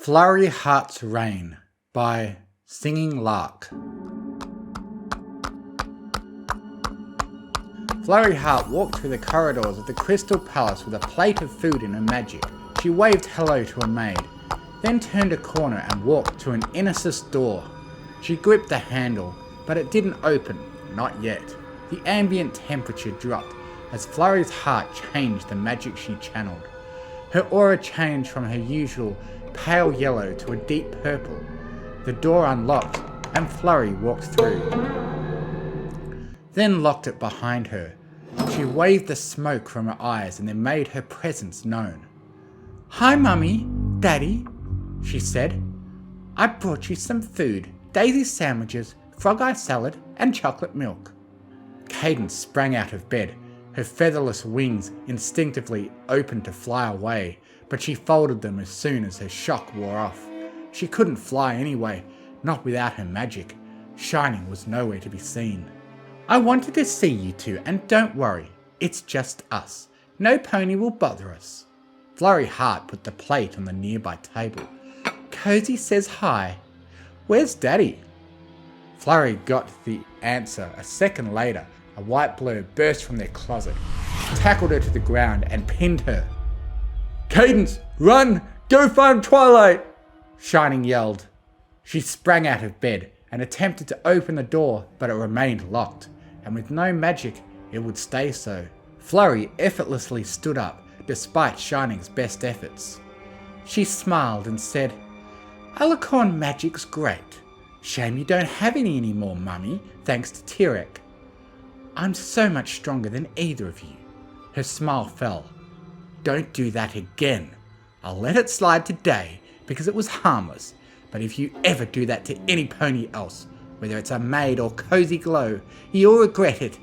Flurry Heart's Reign by Singing Lark. Flurry Heart walked through the corridors of the Crystal Palace with a plate of food in her magic. She waved hello to a maid, then turned a corner and walked to an Innesis door. She gripped the handle, but it didn't open, not yet. The ambient temperature dropped as Flurry's heart changed the magic she channeled. Her aura changed from her usual pale yellow to a deep purple. The door unlocked and Flurry walked through, then locked it behind her. She waved the smoke from her eyes and then made her presence known. "Hi Mummy, Daddy," she said. "I brought you some food, daisy sandwiches, frog eye salad and chocolate milk." Cadence sprang out of bed, her featherless wings instinctively opened to fly away, but she folded them as soon as her shock wore off. She couldn't fly anyway, not without her magic. Shining was nowhere to be seen. "I wanted to see you two, and don't worry, it's just us. No pony will bother us." Flurry Heart put the plate on the nearby table. "Cozy says hi. Where's Daddy?" Flurry got the answer a second later. A white blur burst from their closet, tackled her to the ground and pinned her. "Cadence, run! Go find Twilight!" Shining yelled. She sprang out of bed and attempted to open the door, but it remained locked, and with no magic, it would stay so. Flurry effortlessly stood up, despite Shining's best efforts. She smiled and said, "Alicorn magic's great. Shame you don't have any anymore, Mummy, thanks to Tirek." "I'm so much stronger than either of you." Her smile fell. "Don't do that again. I'll let it slide today because it was harmless, but if you ever do that to any pony else, whether it's a maid or Cozy Glow, you'll regret it.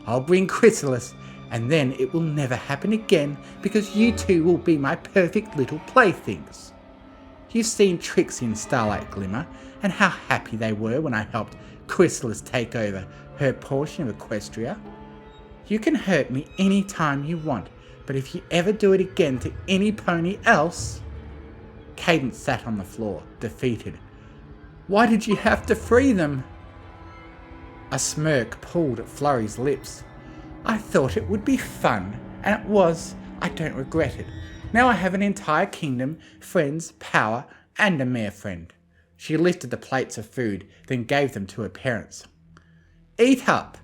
I'll bring Chrysalis, and then it will never happen again because you two will be my perfect little playthings. You've seen Trixie and Starlight Glimmer and how happy they were when I helped Chrysalis take over her portion of Equestria. You can hurt me any time you want, but if you ever do it again to any pony else..." Cadence sat on the floor, defeated. "Why did you have to free them?" A smirk pulled at Flurry's lips. "I thought it would be fun, and it was. I don't regret it. Now I have an entire kingdom, friends, power, and a mare friend." She lifted the plates of food, then gave them to her parents. "Eat up.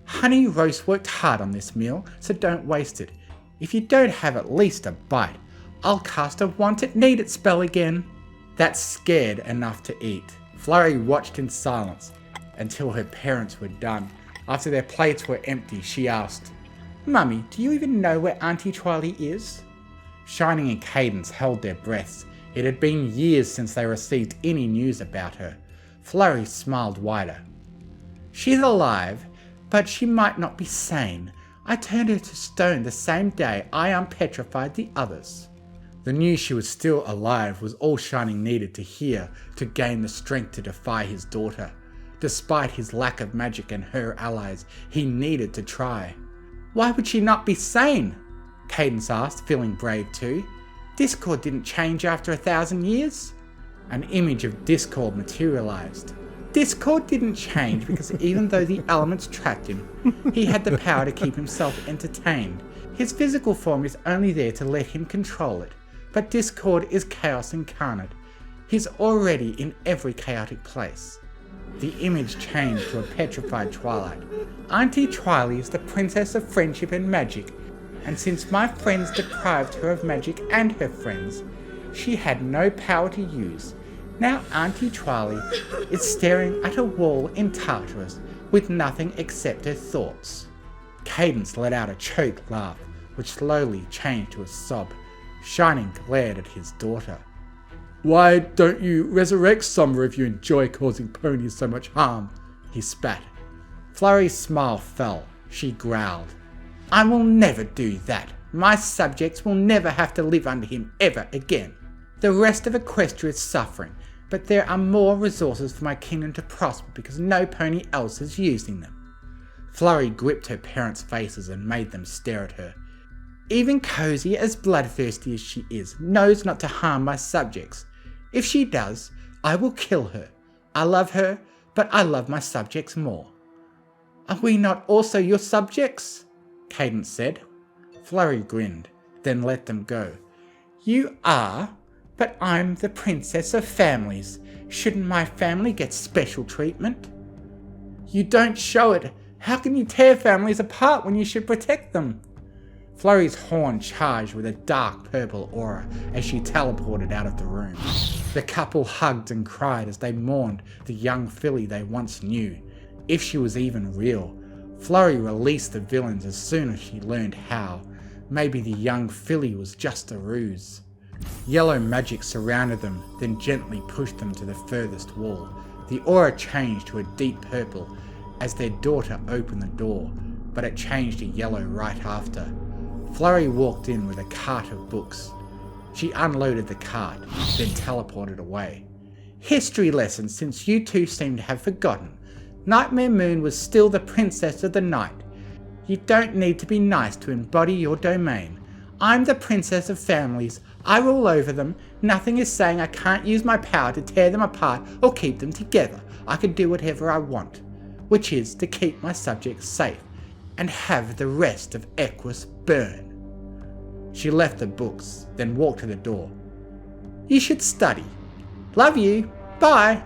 Honey Roast worked hard on this meal, so don't waste it. If you don't have at least a bite, I'll cast a want it need it spell again." That's scared enough to eat. Flurry watched in silence until her parents were done. After their plates were empty, she asked, "Mummy, do you even know where Auntie Triley is?" Shining and Cadence held their breaths. It had been years since they received any news about her. Flurry smiled wider. "She's alive, but she might not be sane. I turned her to stone the same day I unpetrified the others." The news she was still alive was all Shining needed to hear to gain the strength to defy his daughter. Despite his lack of magic and her allies, he needed to try. "Why would she not be sane?" Cadence asked, feeling brave too. "Discord didn't change after 1,000 years?" An image of Discord materialized. "Discord didn't change because even though the elements trapped him, he had the power to keep himself entertained. His physical form is only there to let him control it. But Discord is chaos incarnate. He's already in every chaotic place." The image changed to a petrified Twilight. "Auntie Triley is the princess of friendship and magic, and since my friends deprived her of magic and her friends, she had no power to use. Now Auntie Triley is staring at a wall in Tartarus with nothing except her thoughts." Cadence let out a choked laugh, which slowly changed to a sob. Shining glared at his daughter. "Why don't you resurrect Summer if you enjoy causing ponies so much harm?" he spat. Flurry's smile fell. She growled. "I will never do that. My subjects will never have to live under him ever again. The rest of Equestria is suffering, but there are more resources for my kingdom to prosper because no pony else is using them." Flurry gripped her parents' faces and made them stare at her. Even Cozy, as bloodthirsty as she is, knows not to harm my subjects. If she does, I will kill her. I love her, but I love my subjects more." "Are we not also your subjects?" Cadence said. Flurry grinned, then let them go. "You are, but I'm the princess of families. Shouldn't my family get special treatment?" "You don't show it. How can you tear families apart when you should protect them?" Flurry's horn charged with a dark purple aura as she teleported out of the room. The couple hugged and cried as they mourned the young filly they once knew. If she was even real, Flurry released the villains as soon as she learned how. Maybe the young filly was just a ruse. Yellow magic surrounded them, then gently pushed them to the furthest wall. The aura changed to a deep purple as their daughter opened the door, but it changed to yellow right after. Flurry walked in with a cart of books. She unloaded the cart, then teleported away. "History lesson, since you two seem to have forgotten. Nightmare Moon was still the princess of the night. You don't need to be nice to embody your domain. I'm the princess of families. I rule over them. Nothing is saying I can't use my power to tear them apart or keep them together. I can do whatever I want, which is to keep my subjects safe and have the rest of Equus burn." She left the books, then walked to the door. "You should study. Love you. Bye."